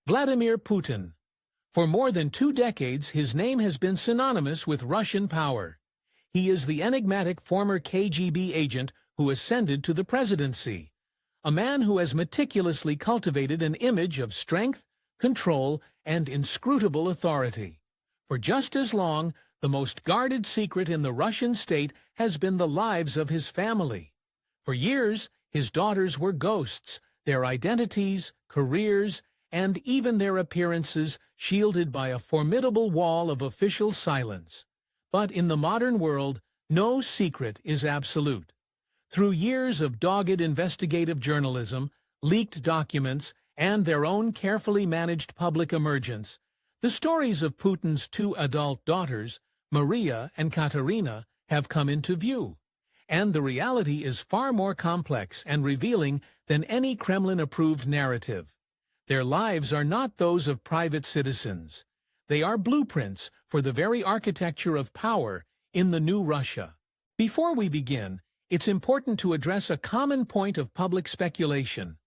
Vladimir Putin. For more than 2 decades, his name has been synonymous with Russian power. He is the enigmatic former KGB agent who ascended to the presidency, a man who has meticulously cultivated an image of strength, control, and inscrutable authority. For just as long, the most guarded secret in the Russian state has been the lives of his family. For years, his daughters were ghosts, their identities, careers, and even their appearances shielded by a formidable wall of official silence. But in the modern world, no secret is absolute. Through years of dogged investigative journalism, leaked documents, and their own carefully managed public emergence, the stories of Putin's 2 adult daughters, Maria and Katerina, have come into view. And the reality is far more complex and revealing than any Kremlin-approved narrative. Their lives are not those of private citizens. They are blueprints for the very architecture of power in the new Russia. Before we begin, it's important to address a common point of public speculation.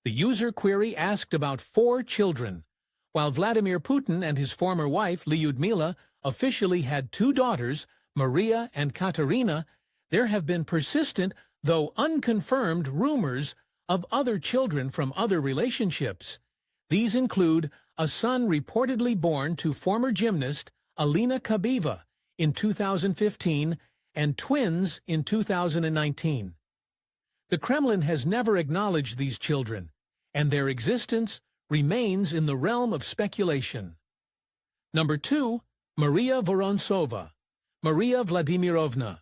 The user query asked about 4 children. While Vladimir Putin and his former wife, Lyudmila, officially had 2 daughters, Maria and Katerina, there have been persistent, though unconfirmed, rumors of other children from other relationships. These include a son reportedly born to former gymnast Alina Kabeva in 2015 and twins in 2019. The Kremlin has never acknowledged these children, and their existence remains in the realm of speculation. Number 2. Maria Vorontsova. Maria Vladimirovna.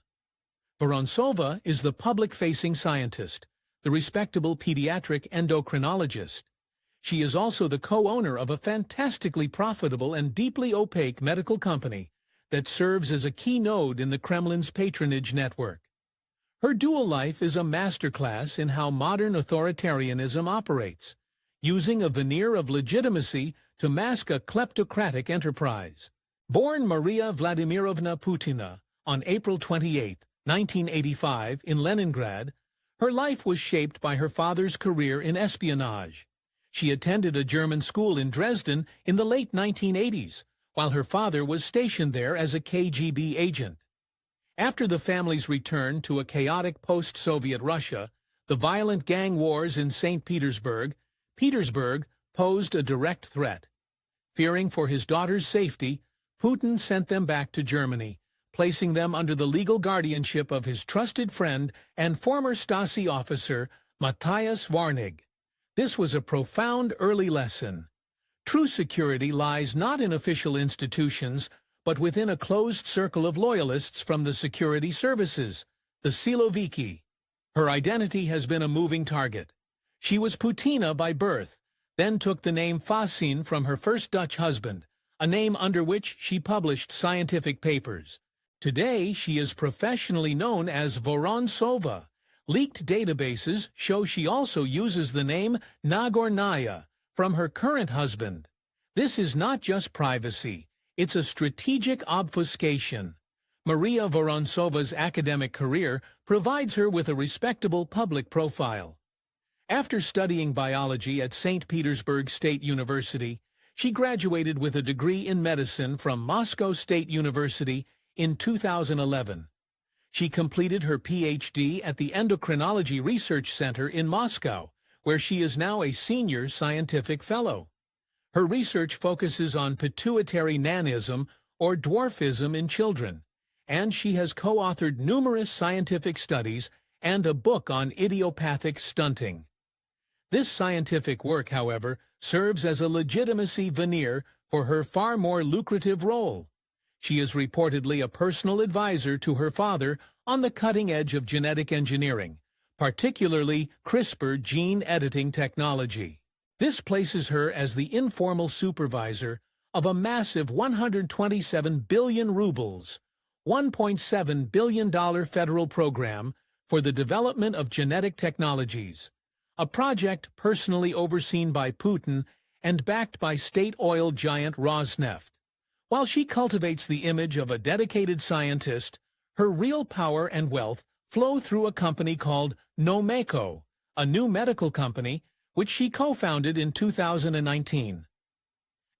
Vorontsova is the public-facing scientist, the respectable pediatric endocrinologist. She is also the co-owner of a fantastically profitable and deeply opaque medical company that serves as a key node in the Kremlin's patronage network. Her dual life is a masterclass in how modern authoritarianism operates, using a veneer of legitimacy to mask a kleptocratic enterprise. Born Maria Vladimirovna Putina on April 28, 1985, in Leningrad, her life was shaped by her father's career in espionage. She attended a German school in Dresden in the late 1980s, while her father was stationed there as a KGB agent. After the family's return to a chaotic post-Soviet Russia, the violent gang wars in St. Petersburg posed a direct threat. Fearing for his daughter's safety, Putin sent them back to Germany, placing them under the legal guardianship of his trusted friend and former Stasi officer, Matthias Warnig. This was a profound early lesson. True security lies not in official institutions, but within a closed circle of loyalists from the security services, the Siloviki. Her identity has been a moving target. She was Putina by birth, then took the name Fasin from her first Dutch husband, a name under which she published scientific papers. Today, she is professionally known as Vorontsova. Leaked databases show she also uses the name Nagornaya from her current husband. This is not just privacy, it's a strategic obfuscation. Maria Vorontsova's academic career provides her with a respectable public profile. After studying biology at St. Petersburg State University, she graduated with a degree in medicine from Moscow State University in 2011. She completed her PhD at the Endocrinology Research Center in Moscow, where she is now a senior scientific fellow. Her research focuses on pituitary nanism or dwarfism in children, and she has co-authored numerous scientific studies and a book on idiopathic stunting. This scientific work, however, serves as a legitimacy veneer for her far more lucrative role. She is reportedly a personal advisor to her father on the cutting edge of genetic engineering, particularly CRISPR gene editing technology. This places her as the informal supervisor of a massive 127 billion rubles, $1.7 billion federal program for the development of genetic technologies, a project personally overseen by Putin and backed by state oil giant Rosneft. While she cultivates the image of a dedicated scientist, her real power and wealth flow through a company called Nomeco, a new medical company which she co-founded in 2019.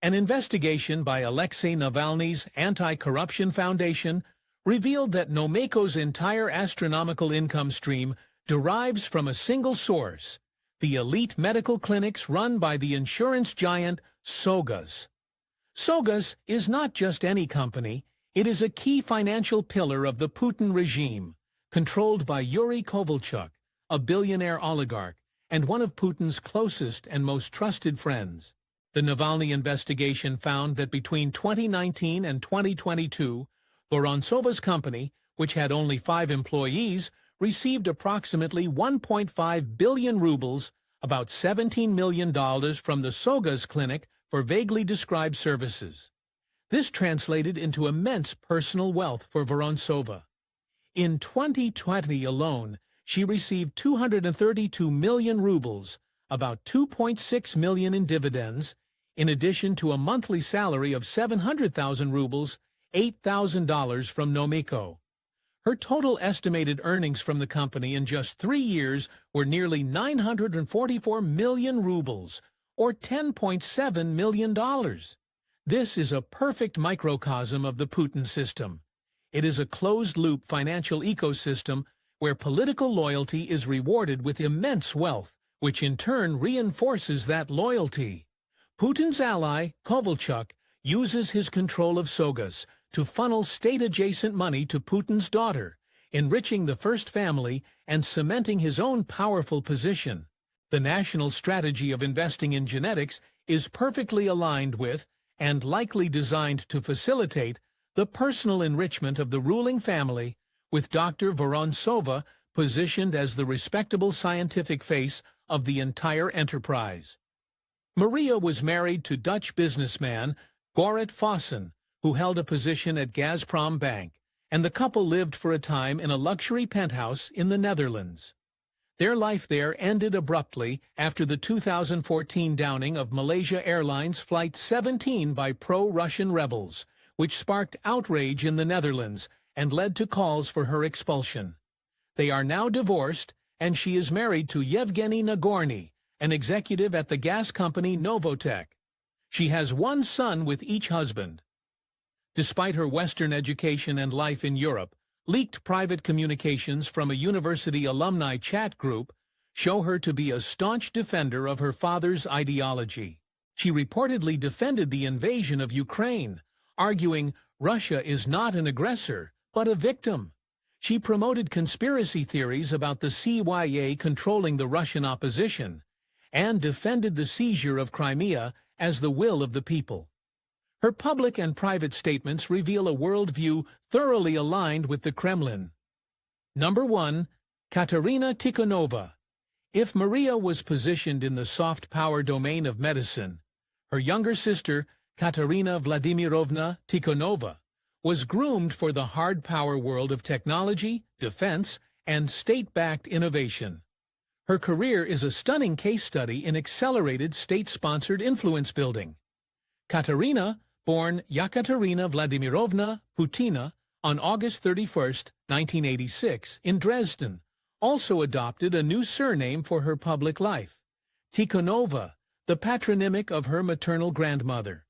An investigation by Alexei Navalny's Anti-Corruption Foundation revealed that Nomeko's entire astronomical income stream derives from a single source, the elite medical clinics run by the insurance giant Sogas. Sogas is not just any company, it is a key financial pillar of the Putin regime, controlled by Yuri Kovalchuk, a billionaire oligarch, and one of Putin's closest and most trusted friends. The Navalny investigation found that between 2019 and 2022, Vorontsova's company, which had only 5 employees, received approximately 1.5 billion rubles, about $17 million from the Sogas clinic for vaguely described services. This translated into immense personal wealth for Vorontsova. In 2020 alone, she received 232 million rubles, about 2.6 million in dividends, in addition to a monthly salary of 700,000 rubles, $8,000 from Nomeko. Her total estimated earnings from the company in just 3 years were nearly 944 million rubles, or $10.7 million. This is a perfect microcosm of the Putin system. It is a closed-loop financial ecosystem where political loyalty is rewarded with immense wealth, which in turn reinforces that loyalty. Putin's ally, Kovalchuk, uses his control of Sogas to funnel state-adjacent money to Putin's daughter, enriching the first family and cementing his own powerful position. The national strategy of investing in genetics is perfectly aligned with, and likely designed to facilitate, the personal enrichment of the ruling family, with Dr. Vorontsova positioned as the respectable scientific face of the entire enterprise. Maria was married to Dutch businessman Gerrit Fossen, who held a position at Gazprom Bank, and the couple lived for a time in a luxury penthouse in the Netherlands. Their life there ended abruptly after the 2014 downing of Malaysia Airlines Flight 17 by pro-Russian rebels, which sparked outrage in the Netherlands and led to calls for her expulsion. They are now divorced, and she is married to Yevgeny Nagorny, an executive at the gas company Novotech. She has 1 son with each husband. Despite her Western education and life in Europe, leaked private communications from a university alumni chat group show her to be a staunch defender of her father's ideology. She reportedly defended the invasion of Ukraine, arguing Russia is not an aggressor, but a victim. She promoted conspiracy theories about the CIA controlling the Russian opposition, and defended the seizure of Crimea as the will of the people. Her public and private statements reveal a worldview thoroughly aligned with the Kremlin. Number 1. Katerina Tikhonova. If Maria was positioned in the soft power domain of medicine, her younger sister, Katerina Vladimirovna Tikhonova, was groomed for the hard power world of technology, defense, and state-backed innovation. Her career is a stunning case study in accelerated state-sponsored influence building. Katerina, born Yekaterina Vladimirovna Putina on August 31, 1986, in Dresden, also adopted a new surname for her public life, Tikhonova, the patronymic of her maternal grandmother.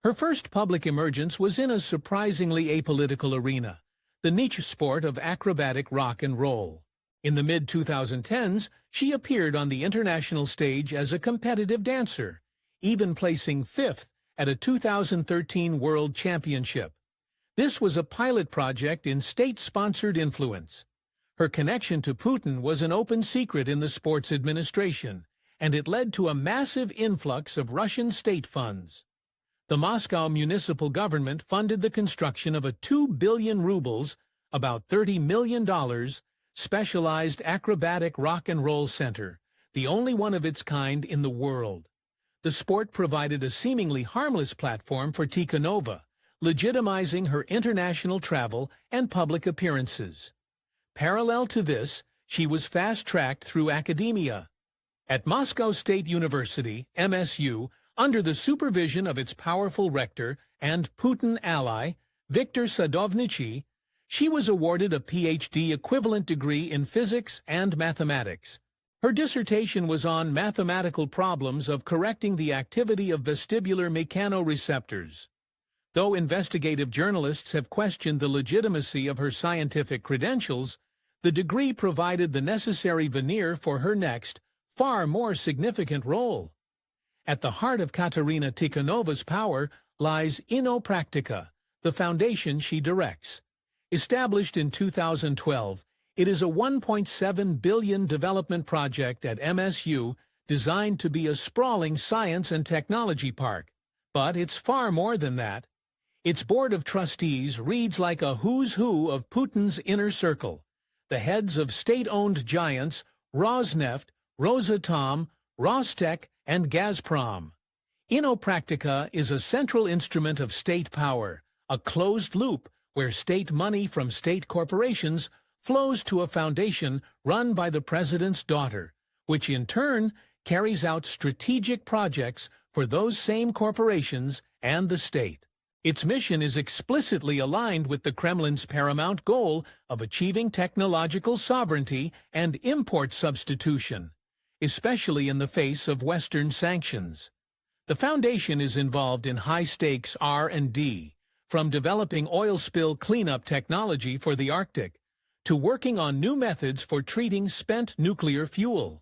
Her first public emergence was in a surprisingly apolitical arena, the niche sport of acrobatic rock and roll. In the mid-2010s, she appeared on the international stage as a competitive dancer, even placing 5th at a 2013 World Championship. This was a pilot project in state-sponsored influence. Her connection to Putin was an open secret in the sports administration, and it led to a massive influx of Russian state funds. The Moscow municipal government funded the construction of a 2 billion rubles, about $30 million, specialized acrobatic rock and roll center, the only one of its kind in the world. The sport provided a seemingly harmless platform for Tikhonova, legitimizing her international travel and public appearances. Parallel to this, she was fast-tracked through academia. At Moscow State University, MSU, under the supervision of its powerful rector and Putin ally, Viktor Sadovnichiy, she was awarded a PhD equivalent degree in physics and mathematics. Her dissertation was on mathematical problems of correcting the activity of vestibular mechanoreceptors. Though investigative journalists have questioned the legitimacy of her scientific credentials, the degree provided the necessary veneer for her next, far more significant role. At the heart of Katerina Tikhonova's power lies Innopractica, the foundation she directs. Established in 2012, it is a $1.7 billion development project at MSU designed to be a sprawling science and technology park. But it's far more than that. Its board of trustees reads like a who's who of Putin's inner circle. The heads of state-owned giants Rosneft, Rosatom, Rostec, and Gazprom. Innopractica is a central instrument of state power, a closed loop where state money from state corporations flows to a foundation run by the president's daughter, which in turn carries out strategic projects for those same corporations and the state. Its mission is explicitly aligned with the Kremlin's paramount goal of achieving technological sovereignty and import substitution, especially in the face of Western sanctions. The foundation is involved in high-stakes R&D, from developing oil spill cleanup technology for the Arctic to working on new methods for treating spent nuclear fuel.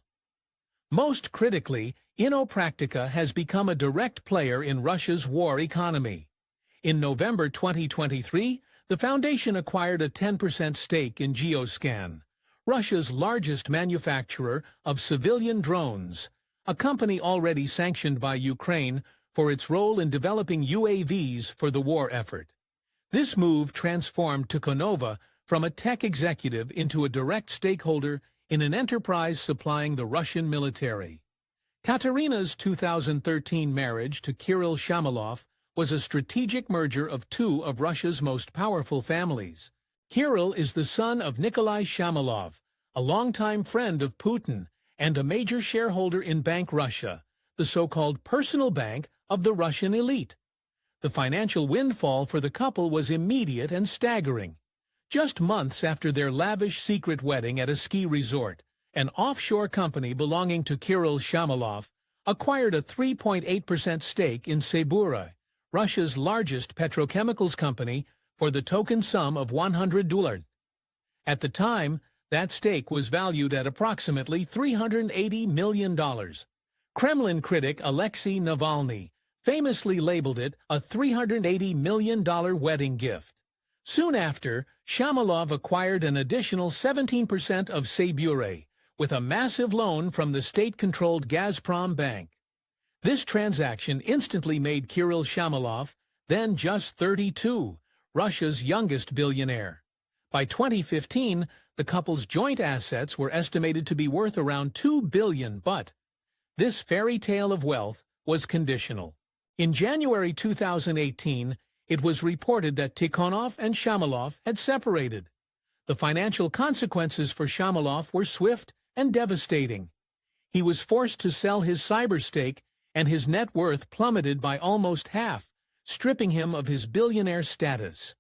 Most critically, Innopractica has become a direct player in Russia's war economy. In November 2023, the foundation acquired a 10% stake in Geoscan, Russia's largest manufacturer of civilian drones, a company already sanctioned by Ukraine for its role in developing UAVs for the war effort. This move transformed Tikhonova from a tech executive into a direct stakeholder in an enterprise supplying the Russian military. Katerina's 2013 marriage to Kirill Shamalov was a strategic merger of two of Russia's most powerful families. Kirill is the son of Nikolai Shamalov, a longtime friend of Putin and a major shareholder in Bank Russia, the so-called personal bank of the Russian elite. The financial windfall for the couple was immediate and staggering. Just months after their lavish secret wedding at a ski resort, an offshore company belonging to Kirill Shamalov acquired a 3.8% stake in Sebura, Russia's largest petrochemicals company, for the token sum of $100. At the time, that stake was valued at approximately $380 million. Kremlin critic Alexei Navalny famously labeled it a $380 million wedding gift. Soon after, Shamalov acquired an additional 17% of Sebura, with a massive loan from the state-controlled Gazprom Bank. This transaction instantly made Kirill Shamalov, then just 32, Russia's youngest billionaire. By 2015, the couple's joint assets were estimated to be worth around $2 billion, but this fairy tale of wealth was conditional. In January 2018, it was reported that Tikhonov and Shamalov had separated. The financial consequences for Shamalov were swift and devastating. He was forced to sell his cyber stake, and his net worth plummeted by almost half, stripping him of his billionaire status.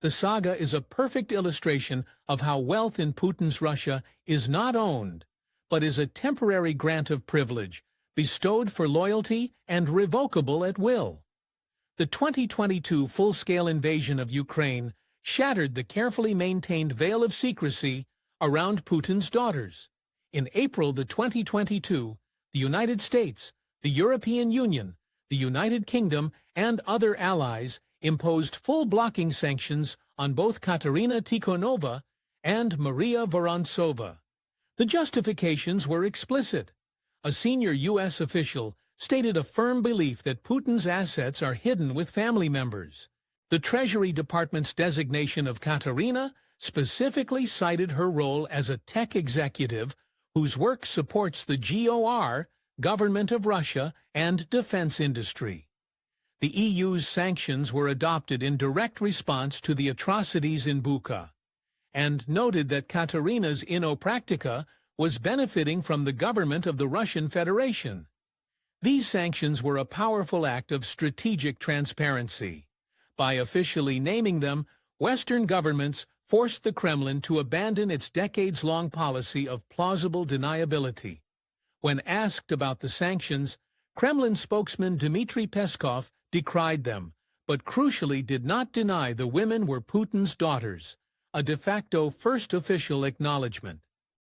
The saga is a perfect illustration of how wealth in Putin's Russia is not owned, but is a temporary grant of privilege, bestowed for loyalty and revocable at will. The 2022 full-scale invasion of Ukraine shattered the carefully maintained veil of secrecy around Putin's daughters. In April 2022, the United States, the European Union, the United Kingdom, and other allies imposed full blocking sanctions on both Katerina Tikhonova and Maria Vorontsova. The justifications were explicit. A senior U.S. official stated a firm belief that Putin's assets are hidden with family members. The Treasury Department's designation of Katerina specifically cited her role as a tech executive whose work supports the GOR, government of Russia, and defense industry. The EU's sanctions were adopted in direct response to the atrocities in Bucha, and noted that Katerina's Innopractica was benefiting from the government of the Russian Federation. These sanctions were a powerful act of strategic transparency. By officially naming them, Western governments forced the Kremlin to abandon its decades-long policy of plausible deniability. When asked about the sanctions, Kremlin spokesman Dmitry Peskov decried them, but crucially did not deny the women were Putin's daughters, a de facto first official acknowledgement.